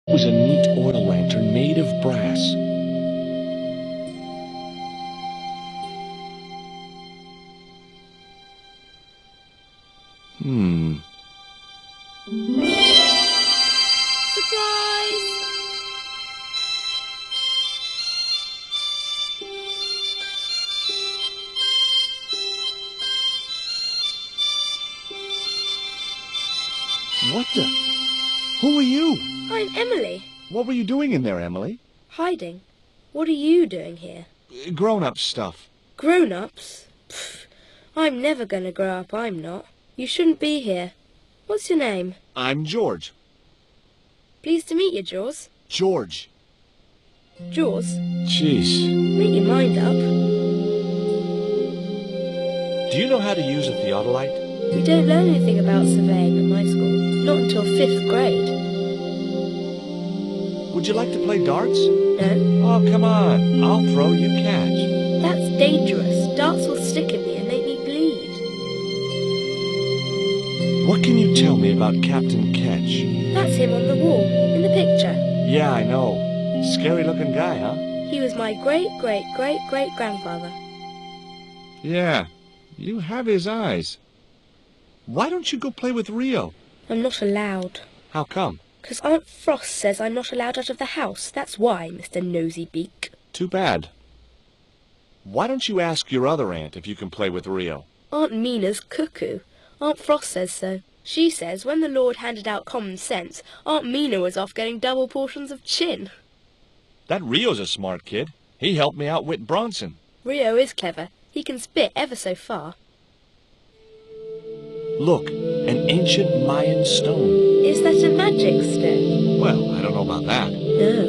It was a neat oil lantern made of brass. Surprise! What the? Who are you? I'm Emily. What were you doing in there, Emily? Hiding. What are you doing here? Grown-up stuff. Grown-ups? Pfft, I'm never going to grow up, I'm not. You shouldn't be here. What's your name? I'm George. Pleased to meet you, Jaws. George. Jaws, Jeez. make your mind up. Do you know how to use a theodolite? We don't learn anything about surveying at my school. Not until 5th grade. Would you like to play darts? No? Oh, come on. I'll throw, you catch. That's dangerous. Darts will stick in me and make me bleed. What can you tell me about Captain Ketch? That's him on the wall, in the picture. Yeah, I know. Scary-looking guy, huh? He was my great-great-great-great-grandfather. Yeah, you have his eyes. Why don't you go play with Rio? I'm not allowed. How come? 'Cause Aunt Frost says I'm not allowed out of the house. That's why, Mr. Nosy Beak. Too bad. Why don't you ask your other aunt if you can play with Rio? Aunt Mina's cuckoo. Aunt Frost says so. She says when the Lord handed out common sense, Aunt Mina was off getting double portions of chin. That Rio's a smart kid. He helped me outwit Bronson. Rio is clever. He can spit ever so far. Look, an ancient Mayan stone. Is that a magic stone? Well, I don't know about that. No.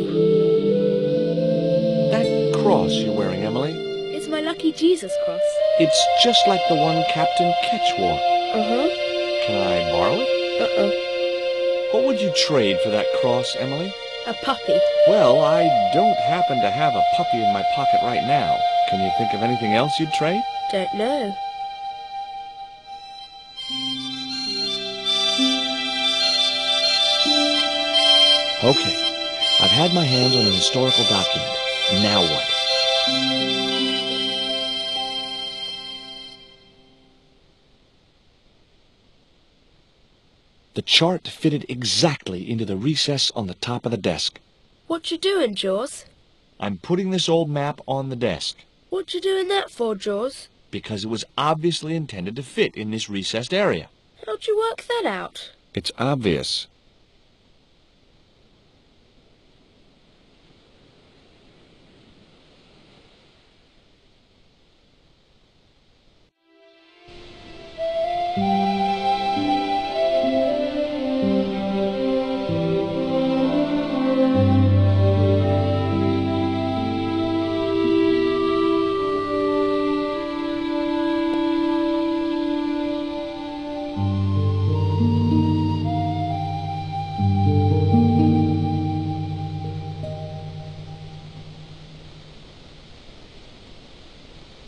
That cross you're wearing, Emily, It's my lucky Jesus cross. it's just like the one Captain Ketch wore. Uh-huh. Can I borrow it? Uh-uh. What would you trade for that cross, Emily? A puppy. Well, I don't happen to have a puppy in my pocket right now. Can you think of anything else you'd trade? Don't know. Okay, I've had my hands on an historical document. Now what? The chart fitted exactly into the recess on the top of the desk. What you doing, Jaws? I'm putting this old map on the desk What you doing that for, Jaws? because it was obviously intended to fit in this recessed area. How'd you work that out? It's obvious.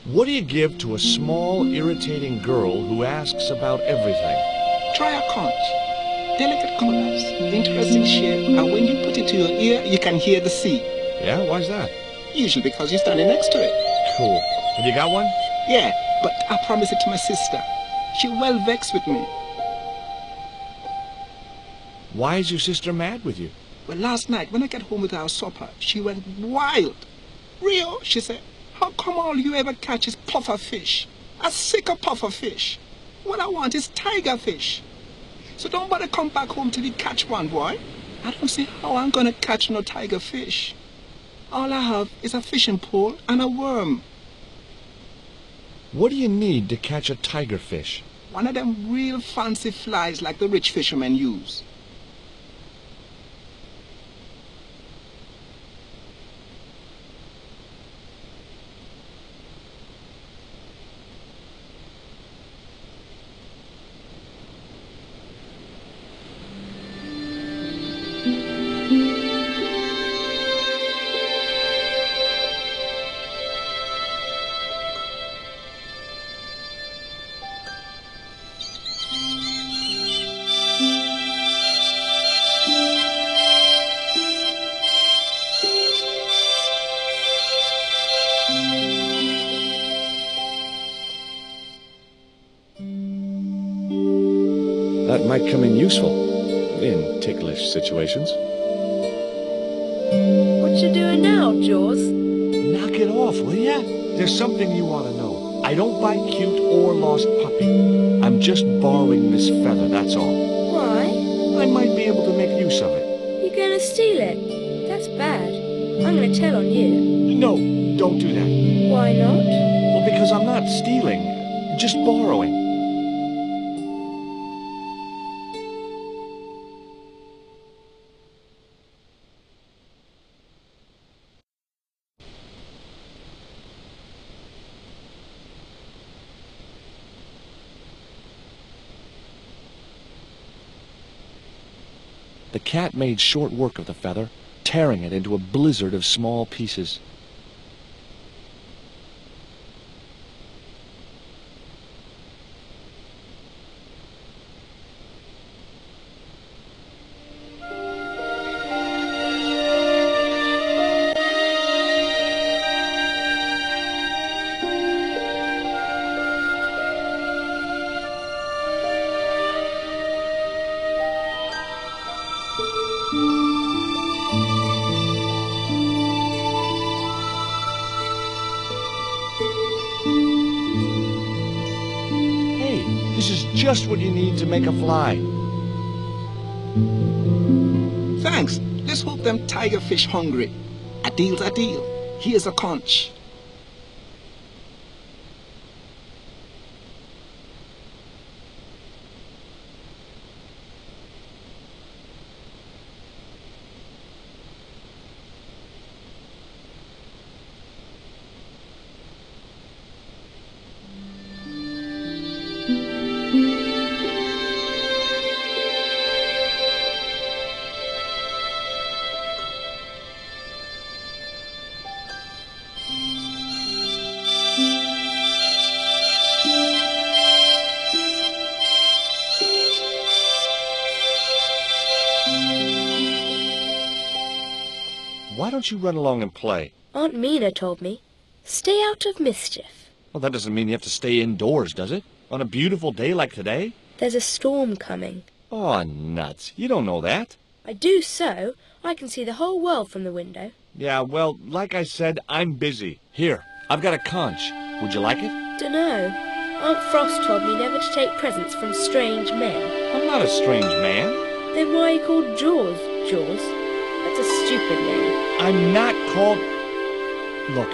What do you give to a small, irritating girl who asks about everything? Try a conch. Delicate colors, interesting shape, and when you put it to your ear, you can hear the sea. Yeah, why's that? Usually because you're standing next to it. Cool. Have you got one? Yeah, but I promised it to my sister. She well vexed with me. Why is your sister mad with you? Well, last night, when I got home with our supper, she went wild. Rio, she said, how come all you ever catch is puffer fish? A sicker puffer fish. What I want is tiger fish. So don't bother come back home till you catch one, boy. I don't see how I'm gonna catch no tiger fish. All I have is a fishing pole and a worm. What do you need to catch a tiger fish? One of them real fancy flies like the rich fishermen use. cat might come in useful in ticklish situations. What you doing now, Jaws? Knock it off, will ya? There's something you want to know. I don't buy cute or lost puppy. I'm just borrowing this feather, that's all. Why? I might be able to make use of it. You're gonna steal it? That's bad. I'm gonna tell on you. No, don't do that. Why not? Well, because I'm not stealing, just borrowing. The cat made short work of the feather, tearing it into a blizzard of small pieces. This is just what you need to make a fly. Thanks. Let's hope them tiger fish hungry. A deal's a deal. Here's a conch. Why don't you run along and play? Aunt Mina told me. Stay out of mischief. Well, that doesn't mean you have to stay indoors, does it? On a beautiful day like today? There's a storm coming. Oh, nuts. You don't know that. I do so. I can see the whole world from the window. Yeah, well, like I said, I'm busy. Here, I've got a conch. Would you like it? Dunno. Aunt Frost told me never to take presents from strange men. I'm not a strange man. Then why are you called Jaws, Jaws? That's a stupid name. I'm not called... Look,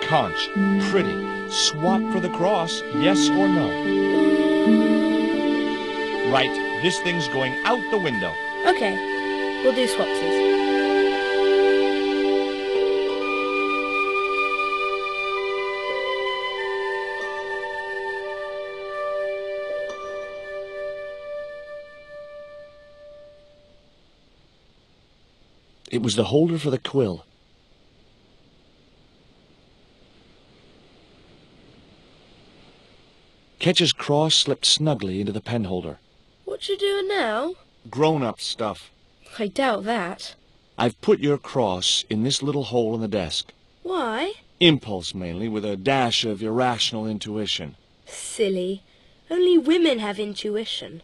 conch, pretty. Swap for the cross, yes or no? Right, this thing's going out the window. Okay, we'll do swapsies. It was the holder for the quill. Ketch's cross slipped snugly into the pen holder. What you doing now? Grown-up stuff. I doubt that. I've put your cross in this little hole in the desk. Why? Impulse, mainly, with a dash of irrational intuition. Silly. Only women have intuition.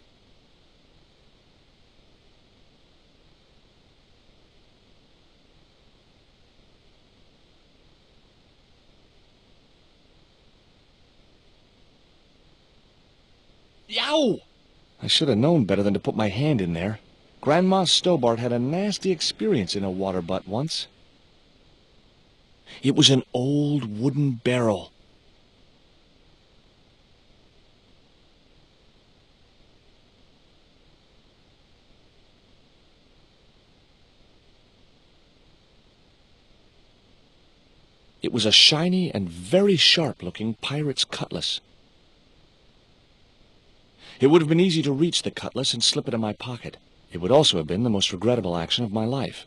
Yow! I should have known better than to put my hand in there. Grandma Stobart had a nasty experience in a water butt once. It was an old wooden barrel. It was a shiny and very sharp-looking pirate's cutlass. It would have been easy to reach the cutlass and slip it in my pocket. It would also have been the most regrettable action of my life.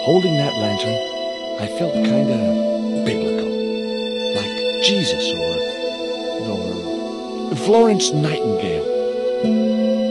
Holding that lantern, I felt kinda biblical. Like Jesus or Florence Nightingale.